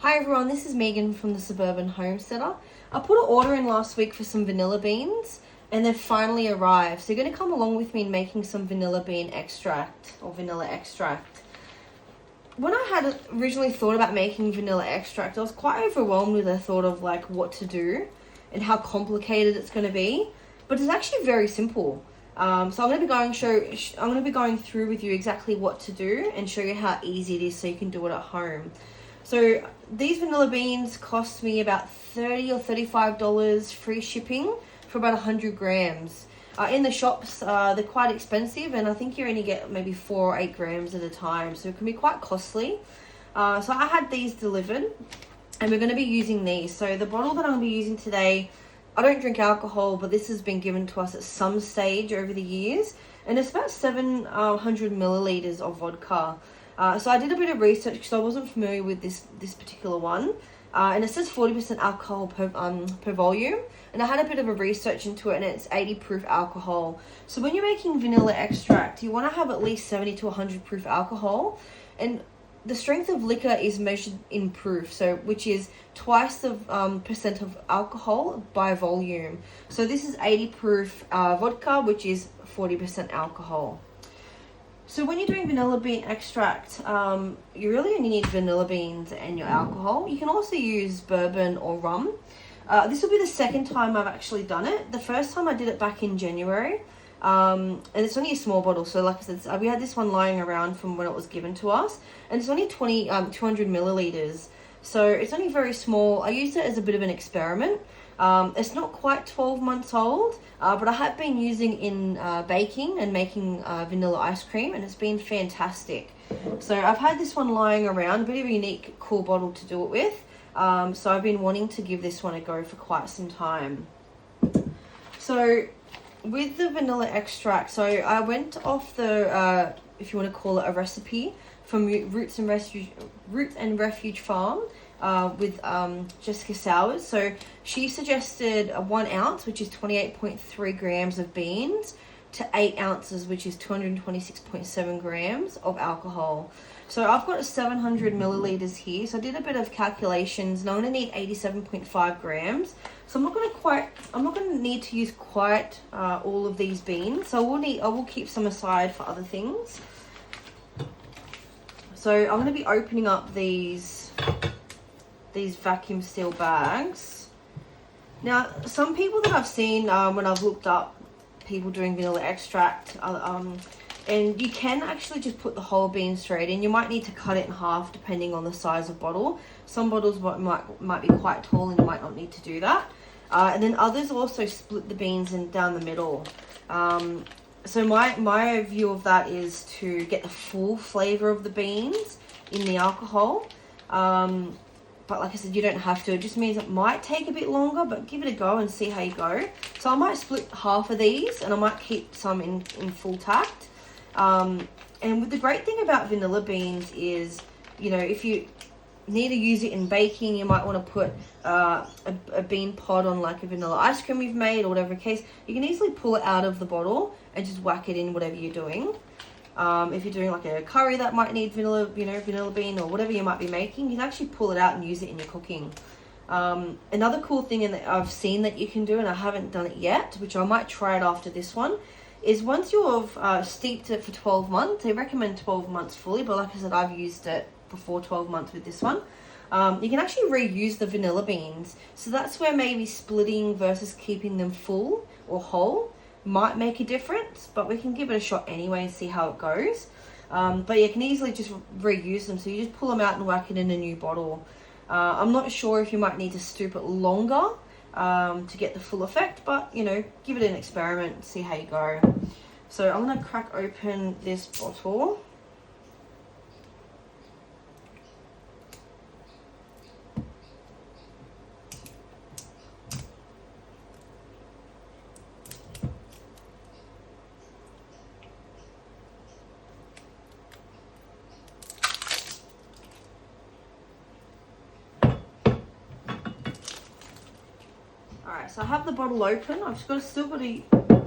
Hi everyone, this is Megan from the Suburban Homesteader. I put an order in last week for some vanilla beans and they've finally arrived. So you're going to come along with me in making some vanilla bean extract or vanilla extract. When I had originally thought about making vanilla extract, I was quite overwhelmed with the thought of like what to do and how complicated it's going to be. But it's actually very simple. So I'm going to be going through with you exactly what to do and show you how easy it is so you can do it at home. So these vanilla beans cost me about $30 or $35 free shipping for about 100 grams. In the shops, they're quite expensive, and I think you only get maybe 4 or 8 grams at a time, so it can be quite costly. So I had these delivered, and we're going to be using these. So the bottle that I'm going to be using today, I don't drink alcohol, but this has been given to us at some stage over the years, and it's about 700 milliliters of vodka. So I did a bit of research because I wasn't familiar with this particular one. And it says 40% alcohol per volume. And I had a bit of a research into it, and it's 80 proof alcohol. So when you're making vanilla extract, you want to have at least 70 to 100 proof alcohol. And the strength of liquor is measured in proof, so which is twice the percent of alcohol by volume. So this is 80 proof vodka, which is 40% alcohol. So when you're doing vanilla bean extract, you really only need vanilla beans and your alcohol. You can also use bourbon or rum. This will be the second time I've actually done it. The first time I did it back in January, and it's only a small bottle. So like I said, we had this one lying around from when it was given to us, and it's only 200 milliliters. So it's only very small. I used it as a bit of an experiment. It's not quite 12 months old, but I have been using in baking and making vanilla ice cream, and it's been fantastic. So I've had this one lying around, a bit of a unique, cool bottle to do it with. So I've been wanting to give this one a go for quite some time. So with the vanilla extract, so I went off the, if you want to call it a recipe, from Roots and Refuge Farm. With Jessica Sowers. So she suggested 1 ounce, which is 28.3 grams of beans, to 8 ounces, which is 226.7 grams of alcohol. So I've got 700 milliliters here. So I did a bit of calculations, and I'm going to need 87.5 grams. So I'm not going to need to use quite all of these beans. So I will keep some aside for other things. So I'm going to be opening up these vacuum seal bags. Now, some people that I've seen when I've looked up people doing vanilla extract, and you can actually just put the whole bean straight in. You might need to cut it in half depending on the size of bottle. Some bottles might be quite tall and you might not need to do that. And then others also split the beans down the middle. So my view of that is to get the full flavor of the beans in the alcohol. But like I said, you don't have to. It just means it might take a bit longer, but give it a go and see how you go. So I might split half of these, and I might keep some in full tact. And the great thing about vanilla beans is, you know, if you need to use it in baking, you might want to put a bean pod on like a vanilla ice cream you've made or whatever case. You can easily pull it out of the bottle and just whack it in whatever you're doing. If you're doing like a curry that might need vanilla bean or whatever you might be making, you can actually pull it out and use it in your cooking. Another cool thing that I've seen that you can do, and I haven't done it yet, which I might try it after this one, is once you've steeped it for 12 months, they recommend 12 months fully, but like I said, I've used it before 12 months with this one. You can actually reuse the vanilla beans. So that's where maybe splitting versus keeping them full or whole might make a difference, but we can give it a shot anyway and see how it goes. But you can easily just reuse them, so you just pull them out and whack it in a new bottle. I'm not sure if you might need to steep it longer to get the full effect, but you know, give it an experiment and see how you go. So I'm going to crack open this bottle. Alright, so I have the bottle open. I've still got to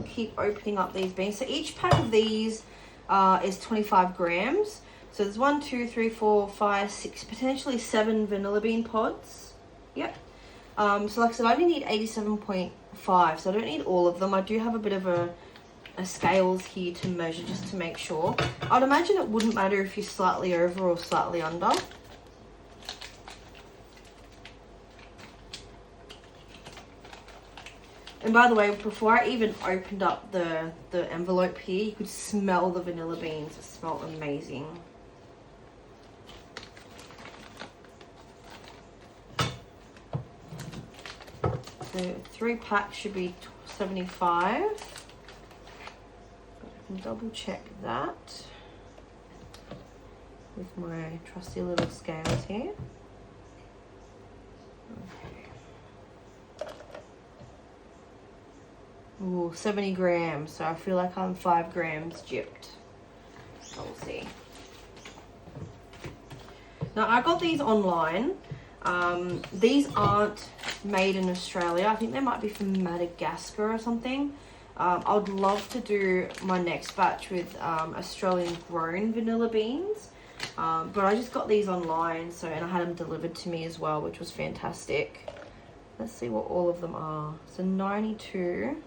keep opening up these beans. So each pack of these is 25 grams. So there's 1, 2, 3, 4, 5, 6, potentially 7 vanilla bean pods. Yep. So like I said, I only need 87.5, so I don't need all of them. I do have a bit of a scales here to measure just to make sure. I'd imagine it wouldn't matter if you're slightly over or slightly under. And by the way, before I even opened up the envelope here, you could smell the vanilla beans. It smelled amazing. So 3 packs should be 75. I can double check that with my trusty little scales here. Okay. Ooh, 70 grams. So I feel like I'm 5 grams gypped. So we'll see. Now I got these online. These aren't made in Australia. I think they might be from Madagascar or something. I'd love to do my next batch with Australian grown vanilla beans. But I just got these online, and I had them delivered to me as well, which was fantastic. Let's see what all of them are. So 92.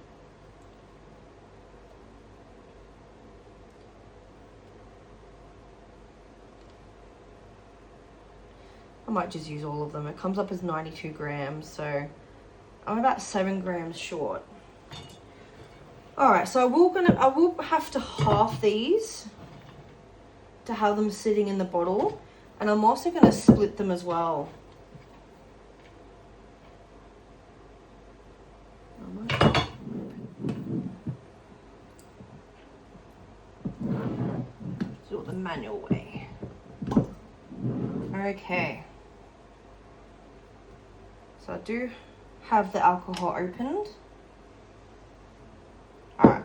I might just use all of them. It comes up as 92 grams, so I'm about 7 grams short. Alright, so I will have to half these to have them sitting in the bottle, and I'm also going to split them as well. Do it the manual way. Okay. So I do have the alcohol opened. Alright.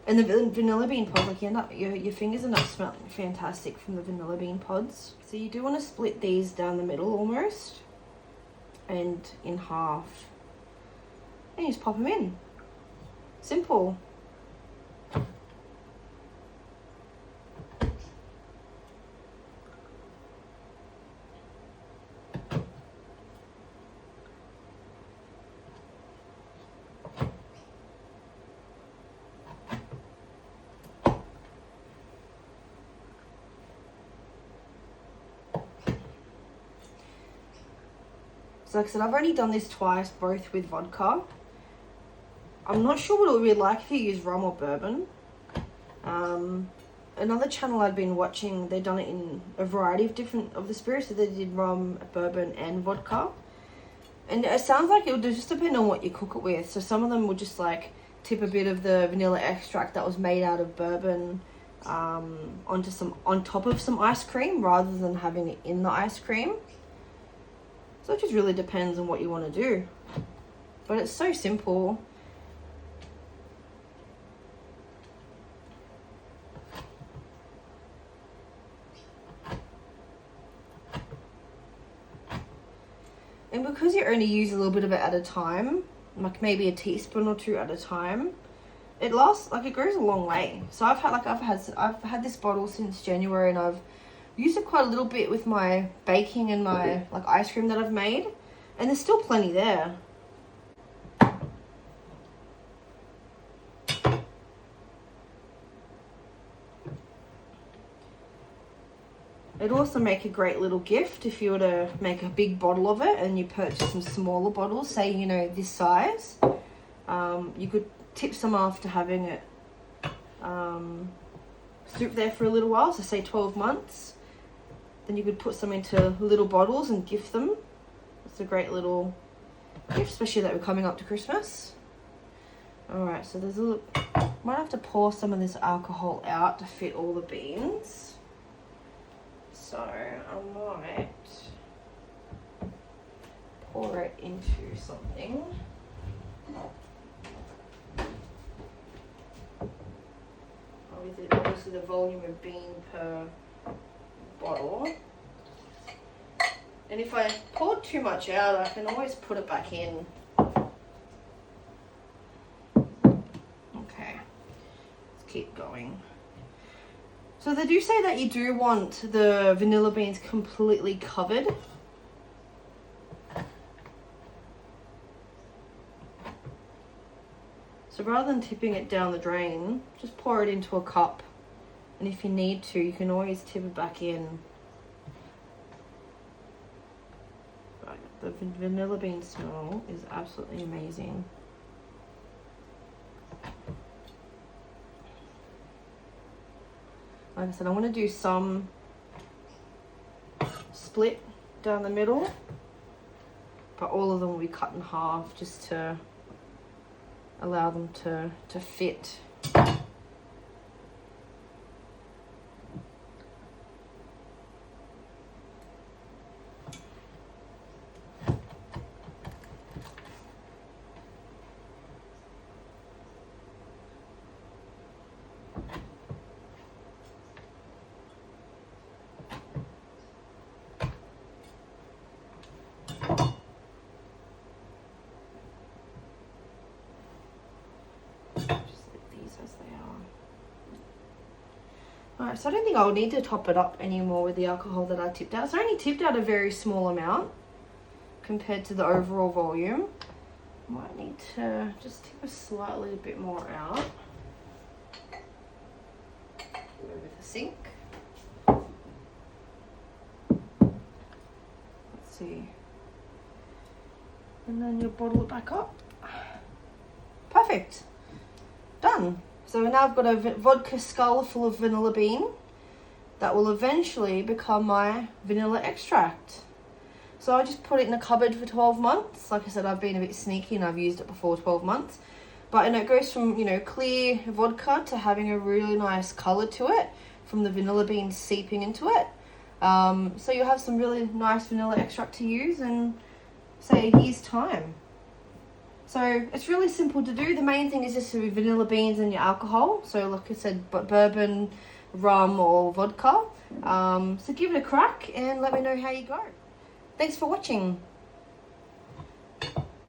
And the vanilla bean pods, like your fingers end up smelling fantastic from the vanilla bean pods. So you do want to split these down the middle almost. And in half. And you just pop them in. Simple. So like I said, I've already done this twice, both with vodka. I'm not sure what it would be like if you use rum or bourbon. Another channel I'd been watching, they've done it in a variety of different of the spirits. So they did rum, bourbon, and vodka. And it sounds like it would just depend on what you cook it with. So some of them would just like tip a bit of the vanilla extract that was made out of bourbon on top of some ice cream rather than having it in the ice cream. So it just really depends on what you want to do. But it's so simple. And because you only use a little bit of it at a time, like maybe a teaspoon or 2 at a time, it lasts, like it goes a long way. So I've had this bottle since January, and I've used it quite a little bit with my baking and my like ice cream that I've made, and there's still plenty there. It'd also make a great little gift if you were to make a big bottle of it and you purchase some smaller bottles, say, you know, this size. You could tip some after having it stoop there for a little while, so say 12 months. Then you could put some into little bottles and gift them. It's a great little gift, especially that we're coming up to Christmas. Alright, so there's a little, might have to pour some of this alcohol out to fit all the beans. So I might pour it into something. Obviously the volume of bean per bottle. And if I pour too much out, I can always put it back in. Okay, let's keep going. So they do say that you do want the vanilla beans completely covered. So rather than tipping it down the drain, just pour it into a cup. And if you need to, you can always tip it back in. Right, the vanilla bean smell is absolutely amazing. Like I said, I want to do some split down the middle, but all of them will be cut in half just to allow them to fit. Alright, so I don't think I'll need to top it up anymore with the alcohol that I tipped out. So I only tipped out a very small amount compared to the overall volume. Might need to just tip a slightly bit more out. Over the sink. Let's see. And then you'll bottle it back up. Perfect. Done. So now I've got a vodka skull full of vanilla bean that will eventually become my vanilla extract. So I just put it in a cupboard for 12 months. Like I said, I've been a bit sneaky and I've used it before 12 months. But and it goes from, you know, clear vodka to having a really nice colour to it from the vanilla beans seeping into it. So you'll have some really nice vanilla extract to use in, say, a year's time. So it's really simple to do. The main thing is just the vanilla beans and your alcohol. So like I said, bourbon, rum or vodka. So give it a crack and let me know how you go. Thanks for watching.